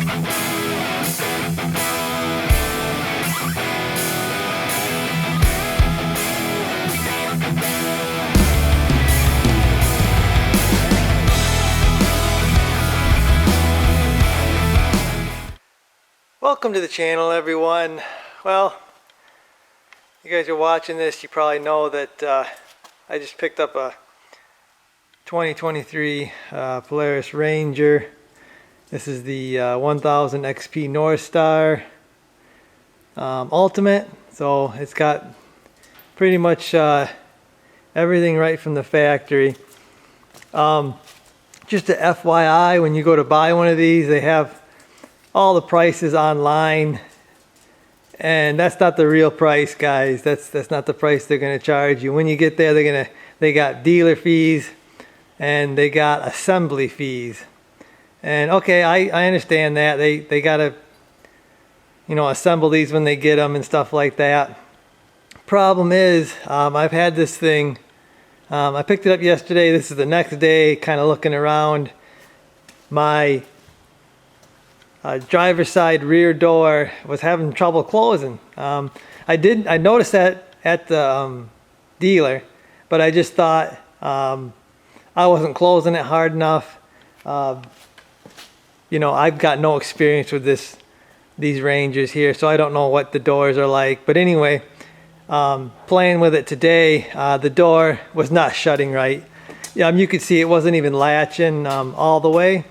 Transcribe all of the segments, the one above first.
Welcome to the channel, everyone. Well, you guys are watching this, you probably know that I just picked up a 2023 Polaris Ranger. This is the 1000 XP Northstar Ultimate, so it's got pretty much everything right from the factory. Just a FYI, when you go to buy one of these, they have all the prices online, and that's not the real price, guys. That's not the price they're going to charge you. When you get there, they got dealer fees and they got assembly fees. And okay, I understand that they gotta, you know, assemble these when they get them and stuff like that. Problem is, I've had this thing. I picked it up yesterday. This is the next day, kind of looking around. My driver's side rear door was having trouble closing. I noticed that at the dealer, but I just thought I wasn't closing it hard enough. You know, I've got no experience with these Rangers here, so I don't know what the doors are like. But anyway, playing with it today, the door was not shutting right. You could see it wasn't even latching all the way.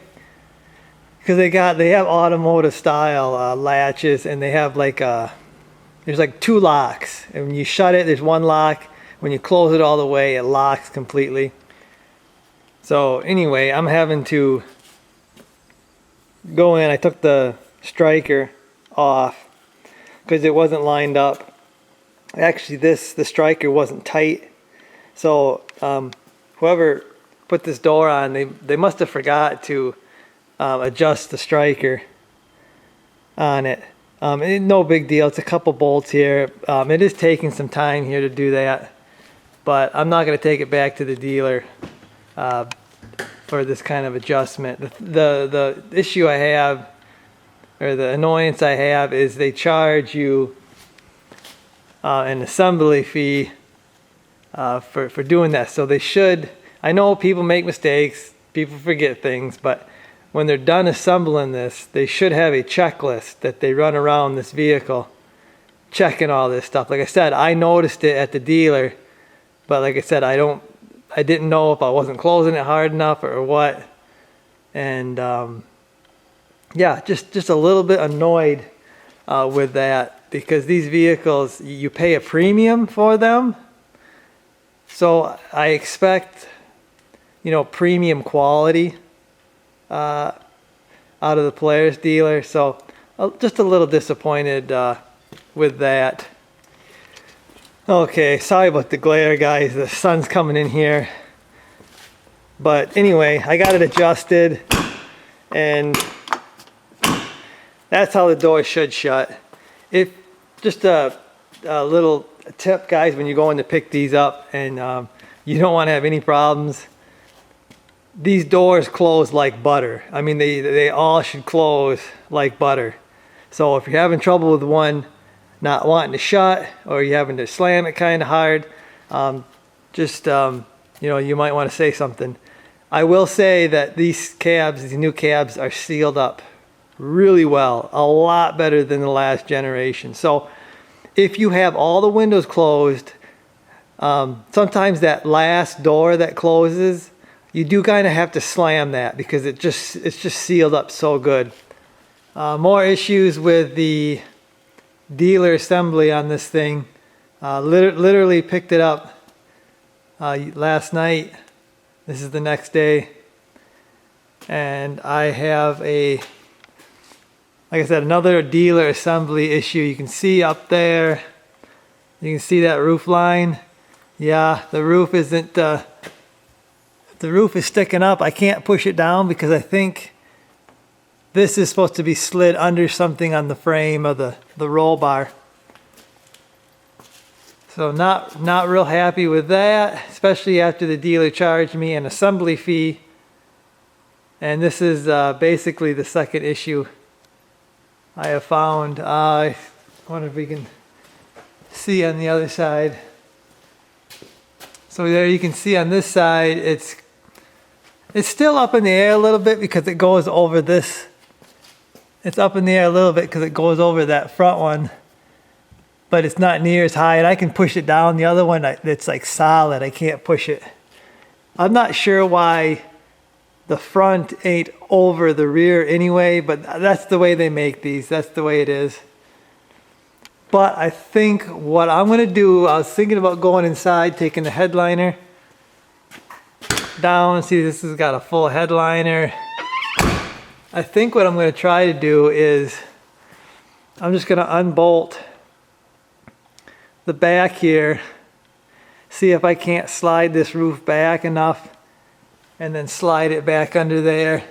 Because they have automotive style latches, and they have like there's like two locks, and when you shut it, there's one lock. When you close it all the way, it locks completely. So anyway, I'm having to go in. I took the striker off because it wasn't lined up. Actually, the striker wasn't tight. So whoever put this door on, they must have forgot to adjust the striker on it. No big deal. It's a couple bolts here. It is taking some time here to do that, but I'm not going to take it back to the dealer for this kind of adjustment. The issue I have, or the annoyance I have, is they charge you an assembly fee for doing that. So they should. I know people make mistakes, people forget things, but when they're done assembling this, they should have a checklist that they run around this vehicle, checking all this stuff. Like I said, I noticed it at the dealer, but like I said, I didn't know if I wasn't closing it hard enough or what. And yeah, just a little bit annoyed with that, because these vehicles, you pay a premium for them. So I expect, you know, premium quality out of the Polaris dealer. So just a little disappointed with that. Okay, sorry about the glare, guys. The sun's coming in here. But anyway, I got it adjusted, and that's how the door should shut. If just a little tip, guys, when you're going to pick these up and you don't want to have any problems, these doors close like butter. I mean, they all should close like butter. So if you're having trouble with one not wanting to shut, or you're having to slam it kind of hard, you know, you might want to say something. I will say that these new cabs are sealed up really well, a lot better than the last generation. So if you have all the windows closed, sometimes that last door that closes, you do kind of have to slam that, because it's just sealed up so good. More issues with the dealer assembly on this thing. Literally picked it up last night. This is the next day, and I have like I said, another dealer assembly issue. You can see up there, you can see that roof line. Yeah, the roof isn't the roof is sticking up. I can't push it down because I think this is supposed to be slid under something on the frame of the roll bar. So not real happy with that, especially after the dealer charged me an assembly fee. And this is basically the second issue I have found. I wonder if we can see on the other side. So there you can see on this side, it's still up in the air a little bit because it goes over this. It's up in the air a little bit because it goes over that front one, but it's not near as high, and I can push it down. The other one, it's like solid. I can't push it. I'm not sure why the front ain't over the rear anyway, but that's the way they make these. That's the way it is. But I think what I'm gonna do, I was thinking about going inside, taking the headliner down. See, this has got a full headliner. I think what I'm gonna try to do is, I'm just gonna unbolt the back here, see if I can't slide this roof back enough, and then slide it back under there.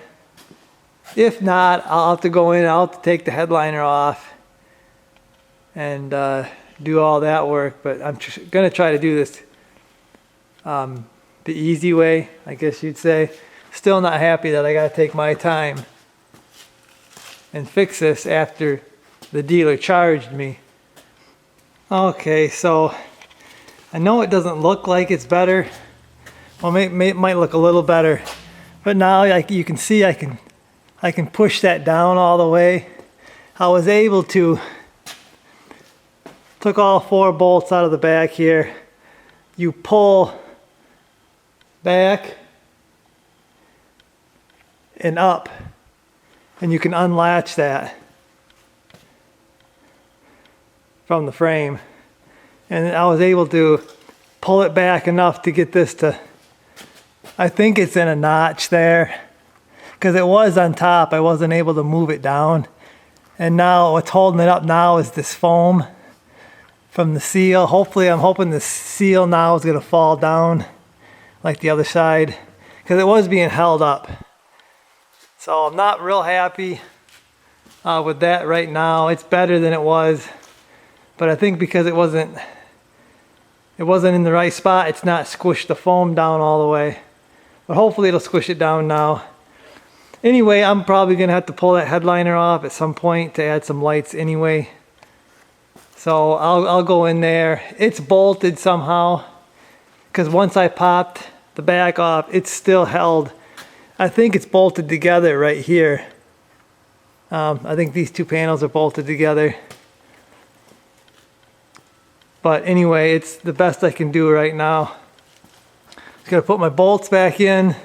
If not, I'll have to go in, I'll have to take the headliner off and do all that work, but I'm just gonna try to do this the easy way, I guess you'd say. Still not happy that I gotta take my time and fix this after the dealer charged me. Okay, so I know it doesn't look like it's better. Well, it might look a little better, but now, like you can see, I can push that down all the way. I was able to. Took all 4 bolts out of the back here. You pull back and up, and you can unlatch that from the frame. And I was able to pull it back enough to get this to, I think it's in a notch there, because it was on top. I wasn't able to move it down. And now what's holding it up now is this foam from the seal. Hopefully, I'm hoping the seal now is gonna fall down like the other side, because it was being held up. So I'm not real happy with that right now. It's better than it was, but I think because it wasn't in the right spot, it's not squished the foam down all the way. But hopefully it'll squish it down now. Anyway, I'm probably gonna have to pull that headliner off at some point to add some lights anyway. So I'll go in there. It's bolted somehow, because once I popped the back off, it's still held. I think it's bolted together right here. I think these 2 panels are bolted together. But anyway, it's the best I can do right now. Just gotta put my bolts back in.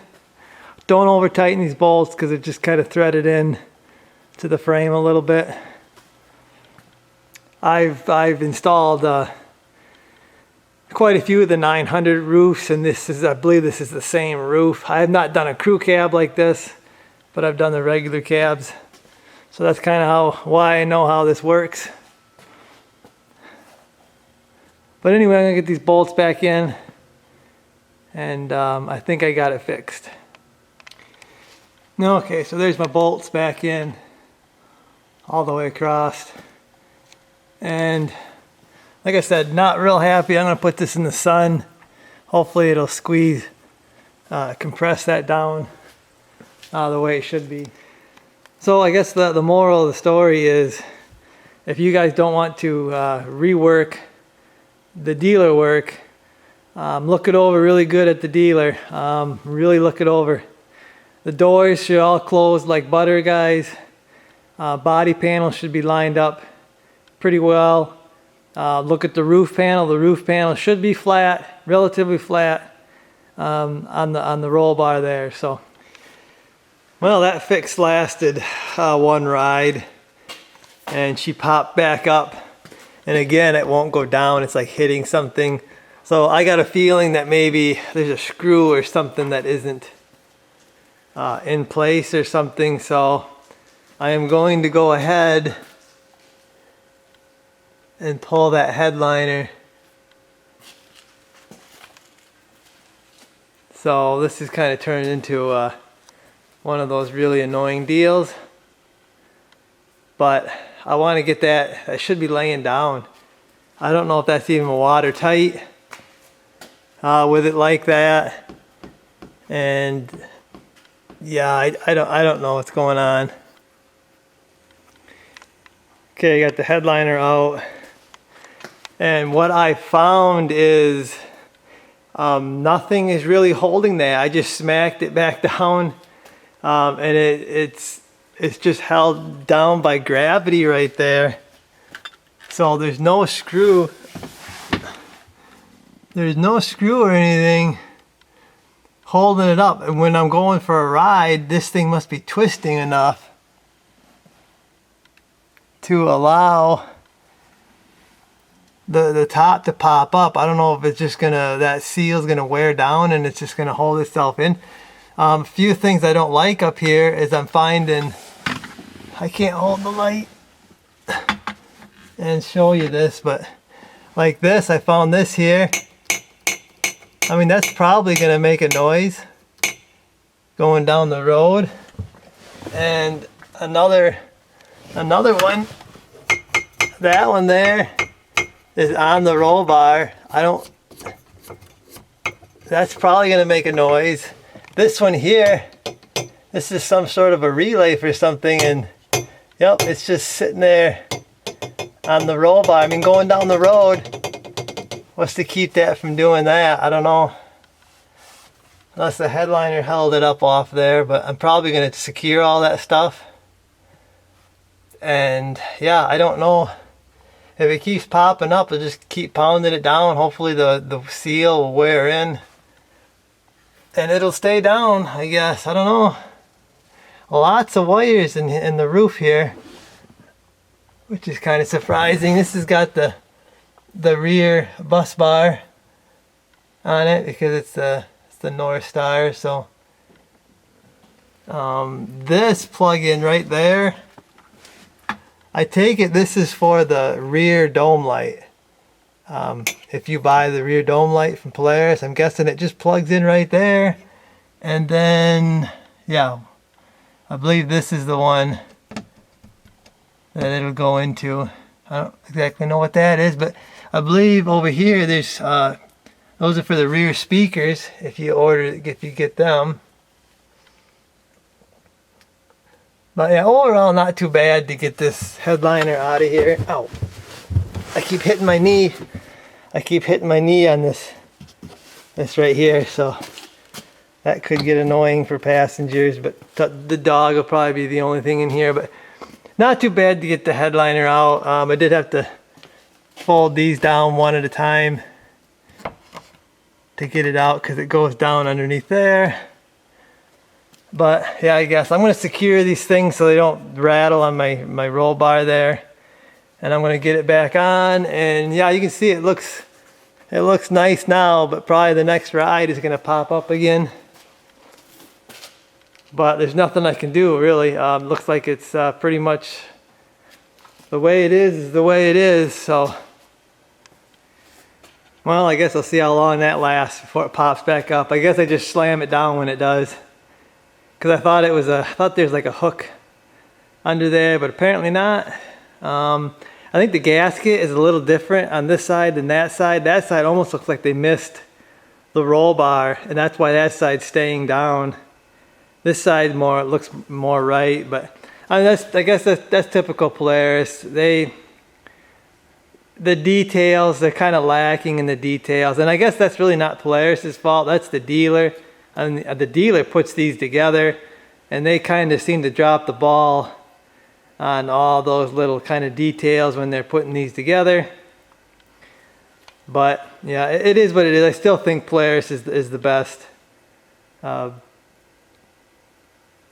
Don't over tighten these bolts because it just kind of threaded in to the frame a little bit. I've installed quite a few of the 900 roofs, and I believe this is the same roof. I have not done a crew cab like this, but I've done the regular cabs. So that's kind of why I know how this works. But anyway, I'm gonna get these bolts back in, and I think I got it fixed. Okay, so there's my bolts back in all the way across. And like I said, not real happy. I'm gonna put this in the sun. Hopefully it'll squeeze, compress that down the way it should be. So I guess the moral of the story is, if you guys don't want to rework the dealer work, look it over really good at the dealer. Really look it over. The doors should all close like butter, guys. Body panel should be lined up pretty well. Look at the roof panel. The roof panel should be flat, relatively flat, on the roll bar there. So, well, that fix lasted 1 ride, and she popped back up, and again it won't go down. It's like hitting something. So I got a feeling that maybe there's a screw or something that isn't in place or something. So I am going to go ahead and pull that headliner. So this is kind of turned into one of those really annoying deals, but I want to get that should be laying down. I don't know if that's even watertight with it like that, and yeah, I don't know what's going on. Okay, I got the headliner out. And what I found is nothing is really holding that. I just smacked it back down, and it's just held down by gravity right there. So there's no screw. There's no screw or anything holding it up. And when I'm going for a ride, this thing must be twisting enough to allow the top to pop up. I don't know if it's just gonna, that seal's gonna wear down and it's just gonna hold itself in. A few things I don't like up here is I'm finding, I can't hold the light and show you this, but like this, I found this here. I mean, that's probably gonna make a noise going down the road. And another one, that one there is on the roll bar. That's probably gonna make a noise. This one here, this is some sort of a relay for something, and yep, it's just sitting there on the roll bar. I mean, going down the road, what's to keep that from doing that? I don't know. Unless the headliner held it up off there, but I'm probably gonna secure all that stuff. And yeah, I don't know. If it keeps popping up, I'll just keep pounding it down. Hopefully the seal will wear in and it'll stay down, I guess. I don't know. Lots of wires in the roof here, which is kind of surprising. This has got the rear bus bar on it because it's the Northstar. So this plug-in right there, I take it this is for the rear dome light. If you buy the rear dome light from Polaris, I'm guessing it just plugs in right there. And then, yeah, I believe this is the one that it'll go into. I don't exactly know what that is, but I believe over here there's, those are for the rear speakers if you get them. But yeah, overall not too bad to get this headliner out of here. Ow. I keep hitting my knee. I keep hitting my knee on this right here, so that could get annoying for passengers, but the dog will probably be the only thing in here. But not too bad to get the headliner out. I did have to fold these down one at a time to get it out because it goes down underneath there. But yeah, I guess I'm going to secure these things so they don't rattle on my roll bar there. And I'm going to get it back on. And yeah, you can see it looks nice now, but probably the next ride is going to pop up again. But there's nothing I can do really. Looks like it's pretty much the way it is the way it is. So, well, I guess I'll see how long that lasts before it pops back up. I guess I just slam it down when it does. Because I thought there's like a hook under there, but apparently not. I think the gasket is a little different on this side than that side. That side almost looks like they missed the roll bar, and that's why that side's staying down. This side looks more right, but I mean, I guess that's typical Polaris. The details, they're kind of lacking in the details, and I guess that's really not Polaris's fault. That's the dealer. And the dealer puts these together, and they kind of seem to drop the ball on all those little kind of details when they're putting these together. But yeah, it is what it is. I still think Polaris is the best ATVs,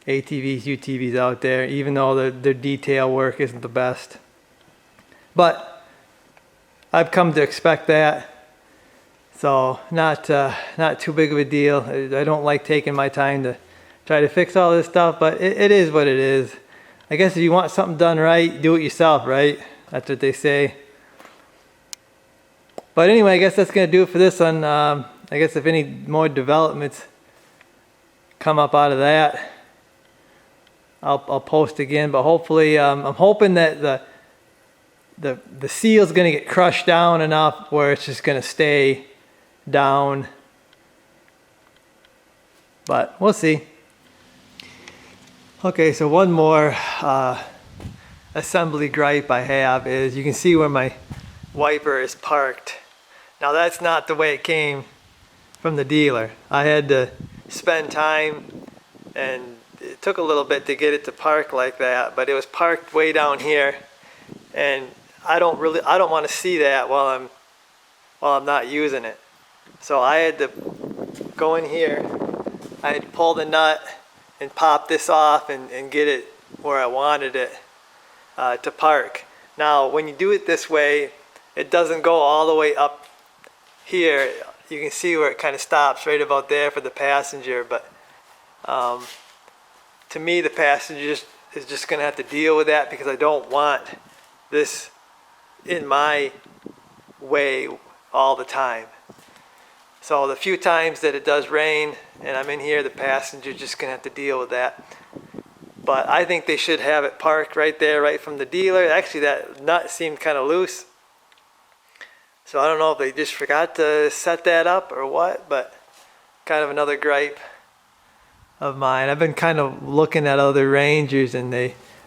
UTVs out there, even though their detail work isn't the best. But I've come to expect that. So not too big of a deal. I don't like taking my time to try to fix all this stuff, but it is what it is. I guess if you want something done right, do it yourself, right? That's what they say. But anyway, I guess that's going to do it for this one. I guess if any more developments come up out of that, I'll post again. But hopefully, I'm hoping that the seal's going to get crushed down enough where it's just going to stay down, but we'll see. Okay, so one more. assembly gripe I have is you can see where my wiper is parked. Now that's not the way it came from the dealer. I had to spend time, and it took a little bit to get it to park like that, but it was parked way down here, and I don't want to see that while I'm not using it. So I had to go in here, I had to pull the nut and pop this off and get it where I wanted it to park. Now when you do it this way, it doesn't go all the way up here. You can see where it kind of stops right about there for the passenger, but to me the passenger is just going to have to deal with that, because I don't want this in my way all the time. So the few times that it does rain and I'm in here, the passenger's just gonna have to deal with that. But I think they should have it parked right there, right from the dealer. Actually, that nut seemed kind of loose. So I don't know if they just forgot to set that up or what, but kind of another gripe of mine. I've been kind of looking at other Rangers, and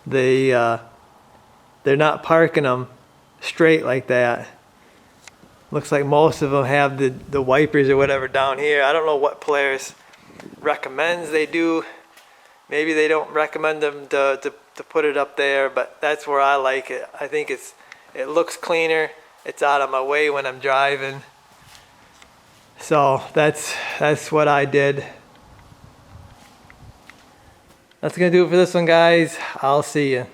they're not parking them straight like that. Looks like most of them have the wipers or whatever down here. I don't know what Polaris recommends they do. Maybe they don't recommend them to put it up there, but that's where I like it. I think it looks cleaner. It's out of my way when I'm driving. So that's what I did. That's gonna do it for this one, guys. I'll see you.